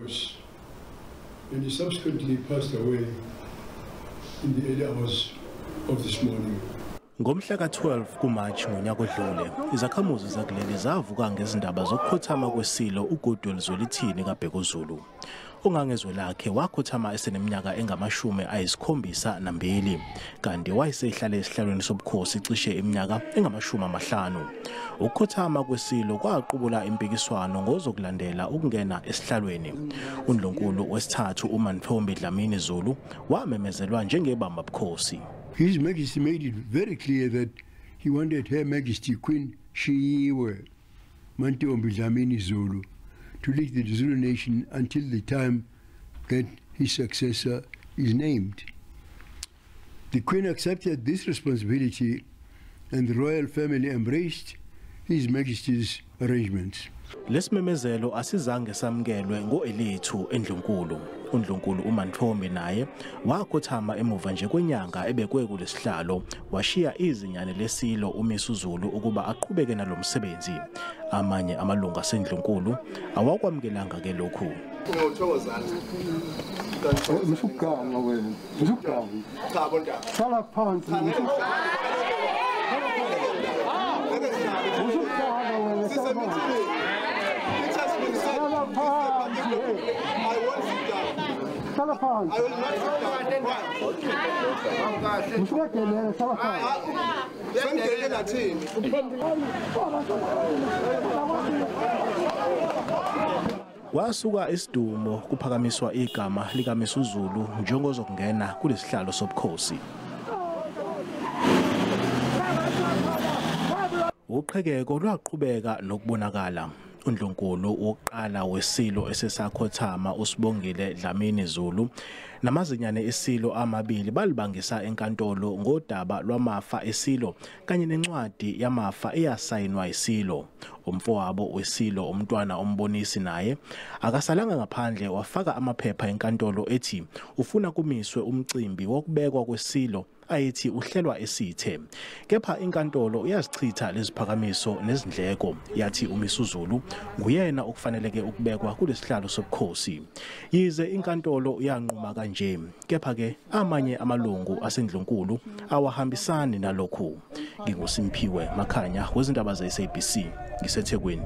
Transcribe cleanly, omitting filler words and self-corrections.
And he subsequently passed away in the early hours of this morning. Ngomhla ka-12 kuMarch ngonyaka odlule, izakhamuzi zakuleli zavuka ngezindaba zokukhothama kwesilo uGoodwill Zwelithini kaBhekuzulu. Ungangezwe lakhe wakhothama eseneminyaka engama-72 kanti wayesehlala esihlalweni sobukhosi cishe iminyaka engama-50. Ukukhothama kwesilo kwaqubula impikiswano ngozokulandela ukungena esihlalweni. uNdlunkulu wesithathu uMantfombi Dlamini Zulu wamemezelwa njengebamba bukhosi. His Majesty made it very clear that he wanted Her Majesty Queen Mantfombi Dlamini Zulu to lead the Zulu nation until the time that his successor is named. The Queen accepted this responsibility and the royal family embraced His Majesty's arrangements. Lesimemezelo asizange samkelwe ngo-elethu eNdlunkulu. uNdlunkulu uMantfombi naye wakhothama emuva nje kwenyanga ebekwe kulesihlalo washiya izinyane lesilo uMisuzulu ukuba aqhubeke nalomsebenzi. Amanye amalungu aseNdlunkulu awakwamukelanga ke lokhu. Musukama wena. Musukama. Cha bonda. Sala phansi. Wasuka isidumo kuphakamiswa igama likaMisuzulu njengozokungena kulesihlalo sobukhosi. Uqhekeko lwaqhubeka nokubonakala. uNdlunkulu wokuqala wesilo esesakhothama uSibongile Dlamini Zulu namazinyane esilo amabili balibangisa enkantolo ngodaba lwamafa esilo kanye nencwadi yamafa eyasayinwa isilo. Umfowabo wesilo uMntwana ombonisi naye akasalanga ngaphandle wafaka amaphepha enkantolo ethi ufuna kumiswe umcimbi wokubekwa kwesilo ayithi uhlelwa esithe. Kepha inkantolo uyazichitha leziphakamiso nezindleko yathi uMisuzulu nguyena okufaneleke ukubekwa kulesihlalo sobukhosi. Yize inkantolo yanquma kanje, kepha ke amanye amalungu aseNdlunkulu awahambisani nalokhu. NginguSimphiwe Makhanya wezindaba ze SABC ngiseThekwini.